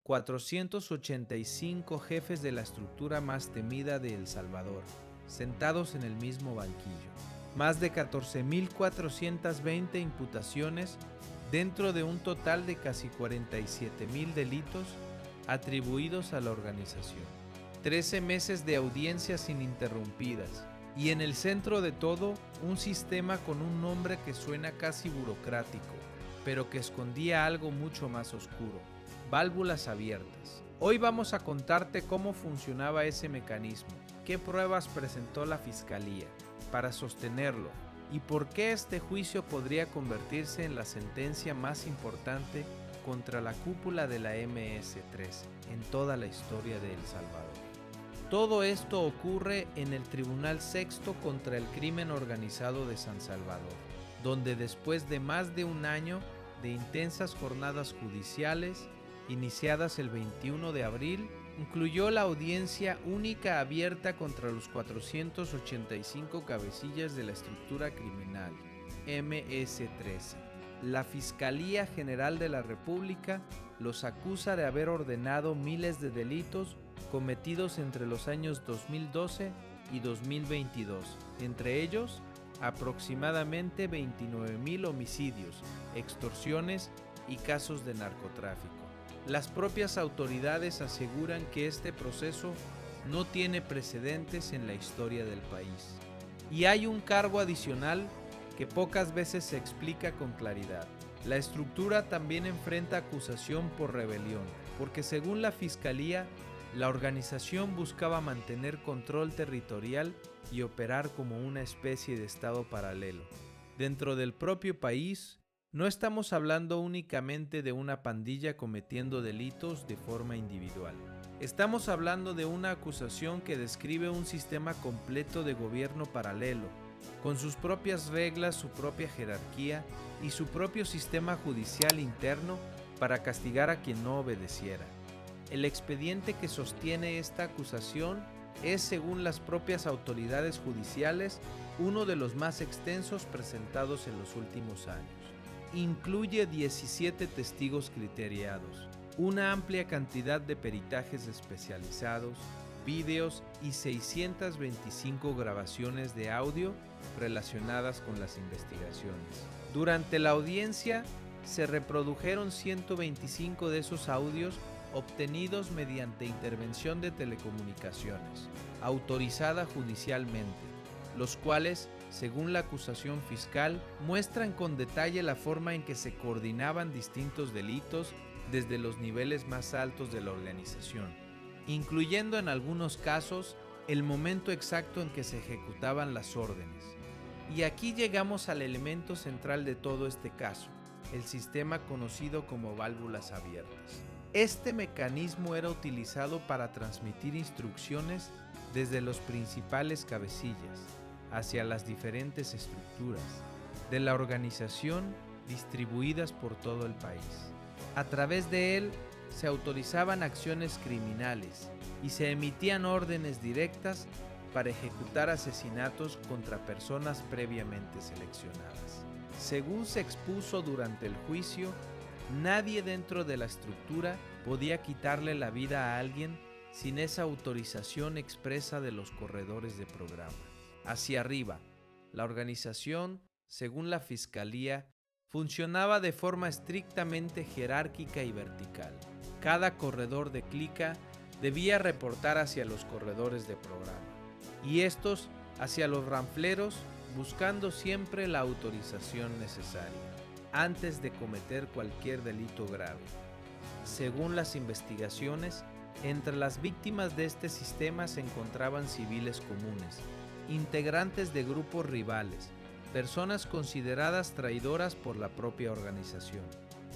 485 jefes de la estructura más temida de El Salvador, sentados en el mismo banquillo. Más de 14.420 imputaciones dentro de un total de casi 47.000 delitos atribuidos a la organización. 13 meses de audiencias ininterrumpidas y en el centro de todo un sistema con un nombre que suena casi burocrático, pero que escondía algo mucho más oscuro: válvulas abiertas. Hoy vamos a contarte cómo funcionaba ese mecanismo, qué pruebas presentó la Fiscalía para sostenerlo y por qué este juicio podría convertirse en la sentencia más importante contra la cúpula de la MS-13 en toda la historia de El Salvador. Todo esto ocurre en el Tribunal Sexto contra el Crimen Organizado de San Salvador, donde después de más de un año de intensas jornadas judiciales, iniciadas el 21 de abril, incluyó la audiencia única abierta contra los 485 cabecillas de la estructura criminal, MS-13. La Fiscalía General de la República los acusa de haber ordenado miles de delitos cometidos entre los años 2012 y 2022, entre ellos aproximadamente 29.000 homicidios, extorsiones y casos de narcotráfico. Las propias autoridades aseguran que este proceso no tiene precedentes en la historia del país. Y hay un cargo adicional que pocas veces se explica con claridad. La estructura también enfrenta acusación por rebelión, porque según la Fiscalía, la organización buscaba mantener control territorial y operar como una especie de estado paralelo. Dentro del propio país, no estamos hablando únicamente de una pandilla cometiendo delitos de forma individual. Estamos hablando de una acusación que describe un sistema completo de gobierno paralelo, con sus propias reglas, su propia jerarquía y su propio sistema judicial interno para castigar a quien no obedeciera. El expediente que sostiene esta acusación es, según las propias autoridades judiciales, uno de los más extensos presentados en los últimos años. Incluye 17 testigos criteriados, una amplia cantidad de peritajes especializados, vídeos y 625 grabaciones de audio relacionadas con las investigaciones. Durante la audiencia se reprodujeron 125 de esos audios obtenidos mediante intervención de telecomunicaciones, autorizada judicialmente, los cuales, según la acusación fiscal, muestran con detalle la forma en que se coordinaban distintos delitos desde los niveles más altos de la organización, incluyendo en algunos casos el momento exacto en que se ejecutaban las órdenes. Y aquí llegamos al elemento central de todo este caso, el sistema conocido como válvulas abiertas. Este mecanismo era utilizado para transmitir instrucciones desde los principales cabecillas hacia las diferentes estructuras de la organización distribuidas por todo el país. A través de él se autorizaban acciones criminales y se emitían órdenes directas para ejecutar asesinatos contra personas previamente seleccionadas. Según se expuso durante el juicio, nadie dentro de la estructura podía quitarle la vida a alguien sin esa autorización expresa de los corredores de programa. Hacia arriba, la organización, según la Fiscalía, funcionaba de forma estrictamente jerárquica y vertical. Cada corredor de clica debía reportar hacia los corredores de programa, y estos hacia los ranfleros, buscando siempre la autorización necesaria antes de cometer cualquier delito grave. Según las investigaciones, entre las víctimas de este sistema se encontraban civiles comunes, integrantes de grupos rivales, personas consideradas traidoras por la propia organización,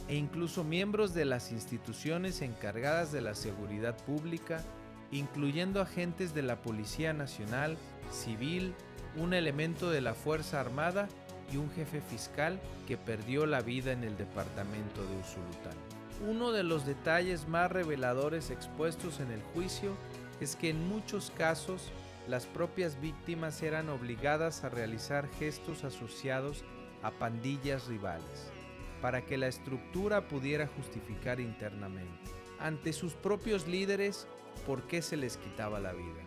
e incluso miembros de las instituciones encargadas de la seguridad pública, incluyendo agentes de la Policía Nacional, civil, un elemento de la Fuerza Armada y un jefe fiscal que perdió la vida en el departamento de Usulután. Uno de los detalles más reveladores expuestos en el juicio es que en muchos casos las propias víctimas eran obligadas a realizar gestos asociados a pandillas rivales para que la estructura pudiera justificar internamente. ante sus propios líderes por qué se les quitaba la vida.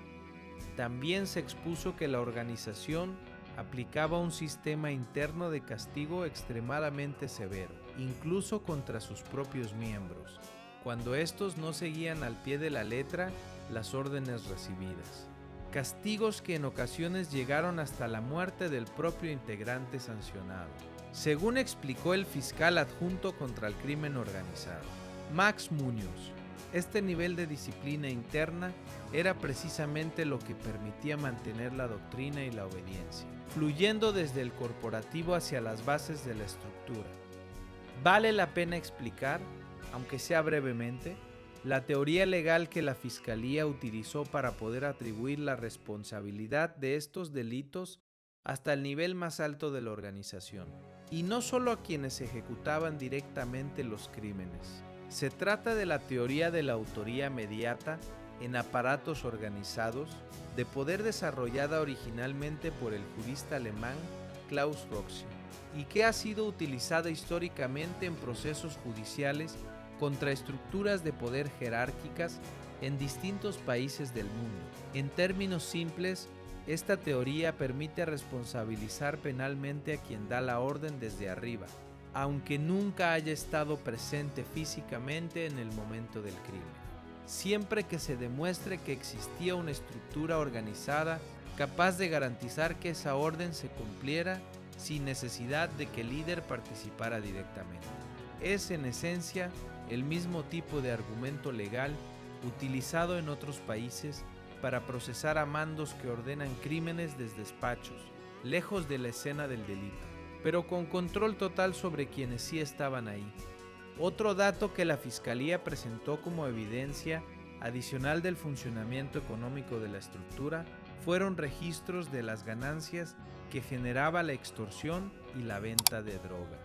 También se expuso que la organización aplicaba un sistema interno de castigo extremadamente severo, incluso contra sus propios miembros, cuando estos no seguían al pie de la letra las órdenes recibidas. Castigos que en ocasiones llegaron hasta la muerte del propio integrante sancionado, según explicó el fiscal adjunto contra el crimen organizado, Max Muñoz. Este nivel de disciplina interna era precisamente lo que permitía mantener la doctrina y la obediencia, fluyendo desde el corporativo hacia las bases de la estructura. Vale la pena explicar, aunque sea brevemente, la teoría legal que la Fiscalía utilizó para poder atribuir la responsabilidad de estos delitos hasta el nivel más alto de la organización, y no solo a quienes ejecutaban directamente los crímenes. Se trata de la teoría de la autoría mediata en aparatos organizados, de poder desarrollada originalmente por el jurista alemán Klaus Roxy, y que ha sido utilizada históricamente en procesos judiciales contra estructuras de poder jerárquicas en distintos países del mundo. En términos simples, esta teoría permite responsabilizar penalmente a quien da la orden desde arriba, aunque nunca haya estado presente físicamente en el momento del crimen, siempre que se demuestre que existía una estructura organizada capaz de garantizar que esa orden se cumpliera sin necesidad de que el líder participara directamente. Es en esencia el mismo tipo de argumento legal utilizado en otros países para procesar a mandos que ordenan crímenes desde despachos, lejos de la escena del delito, pero con control total sobre quienes sí estaban ahí. Otro dato que la Fiscalía presentó como evidencia adicional del funcionamiento económico de la estructura fueron registros de las ganancias que generaba la extorsión y la venta de droga,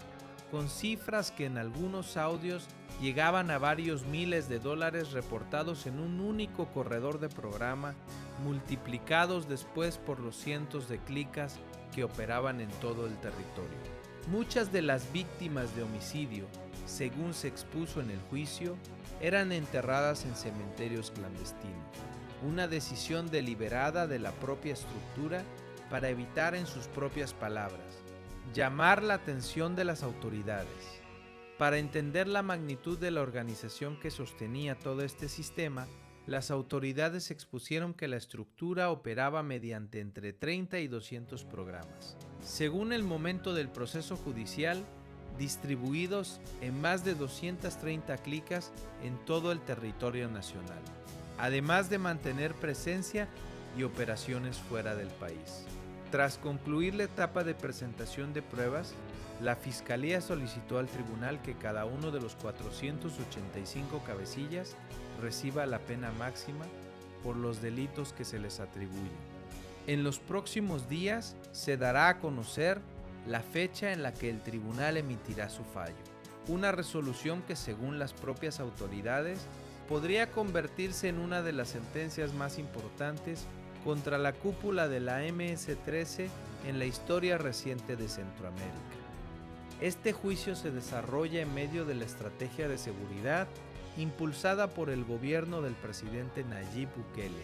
con cifras que en algunos audios llegaban a varios miles de dólares reportados en un único corredor de programa, multiplicados después por los cientos de clicas que operaban en todo el territorio. Muchas de las víctimas de homicidio, según se expuso en el juicio, eran enterradas en cementerios clandestinos, una decisión deliberada de la propia estructura para evitar, en sus propias palabras, llamar la atención de las autoridades. Para entender la magnitud de la organización que sostenía todo este sistema, las autoridades expusieron que la estructura operaba mediante entre 30 y 200 programas, según el momento del proceso judicial, distribuidos en más de 230 clicas en todo el territorio nacional, además de mantener presencia y operaciones fuera del país. Tras concluir la etapa de presentación de pruebas, la Fiscalía solicitó al tribunal que cada uno de los 485 cabecillas reciba la pena máxima por los delitos que se les atribuyen. En los próximos días se dará a conocer la fecha en la que el tribunal emitirá su fallo, una resolución que, según las propias autoridades, podría convertirse en una de las sentencias más importantes contra la cúpula de la MS-13 en la historia reciente de Centroamérica. Este juicio se desarrolla en medio de la estrategia de seguridad impulsada por el gobierno del presidente Nayib Bukele,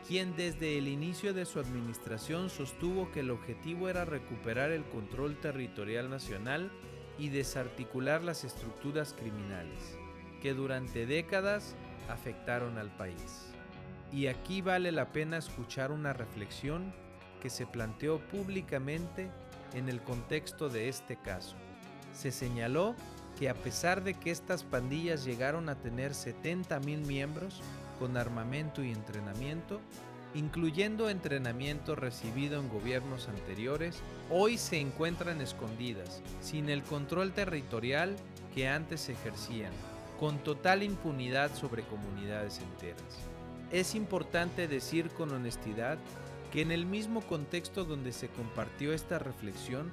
quien desde el inicio de su administración sostuvo que el objetivo era recuperar el control territorial nacional y desarticular las estructuras criminales, que durante décadas afectaron al país. Y aquí vale la pena escuchar una reflexión que se planteó públicamente en el contexto de este caso. Se señaló que a pesar de que estas pandillas llegaron a tener 70,000 miembros con armamento y entrenamiento, incluyendo entrenamiento recibido en gobiernos anteriores, hoy se encuentran escondidas, sin el control territorial que antes ejercían, con total impunidad sobre comunidades enteras. Es importante decir con honestidad que en el mismo contexto donde se compartió esta reflexión,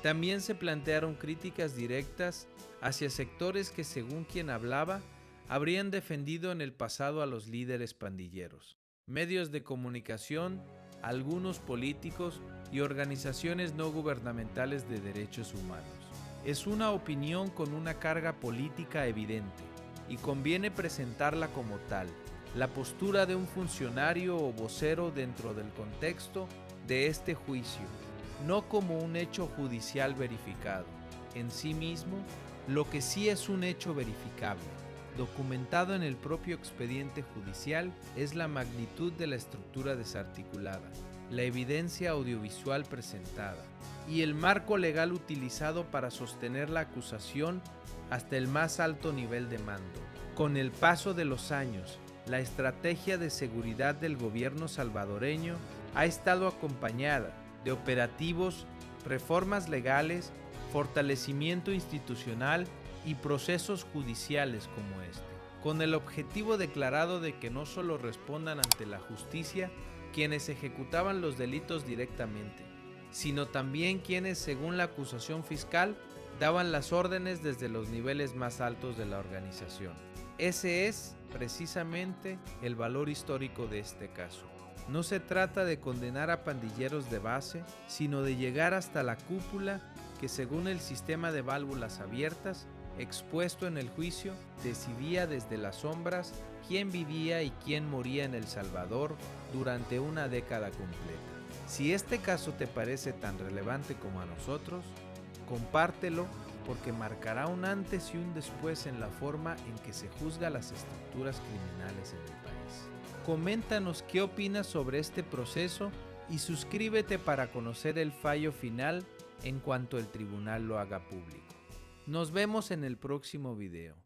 también se plantearon críticas directas hacia sectores que, según quien hablaba, habrían defendido en el pasado a los líderes pandilleros, medios de comunicación, algunos políticos y organizaciones no gubernamentales de derechos humanos. Es una opinión con una carga política evidente y conviene presentarla como tal, la postura de un funcionario o vocero dentro del contexto de este juicio, no como un hecho judicial verificado en sí mismo, lo que sí es un hecho verificable, documentado en el propio expediente judicial, es la magnitud de la estructura desarticulada, la evidencia audiovisual presentada y el marco legal utilizado para sostener la acusación hasta el más alto nivel de mando. Con el paso de los años, la estrategia de seguridad del gobierno salvadoreño ha estado acompañada de operativos, reformas legales, fortalecimiento institucional y procesos judiciales como este, con el objetivo declarado de que no solo respondan ante la justicia quienes ejecutaban los delitos directamente, sino también quienes, según la acusación fiscal, daban las órdenes desde los niveles más altos de la organización. Ese es, precisamente, el valor histórico de este caso. No se trata de condenar a pandilleros de base, sino de llegar hasta la cúpula que, según el sistema de válvulas abiertas, expuesto en el juicio, decidía desde las sombras quién vivía y quién moría en El Salvador durante una década completa. Si este caso te parece tan relevante como a nosotros, compártelo porque marcará un antes y un después en la forma en que se juzga las estructuras criminales en el país. Coméntanos qué opinas sobre este proceso y suscríbete para conocer el fallo final en cuanto el tribunal lo haga público. Nos vemos en el próximo video.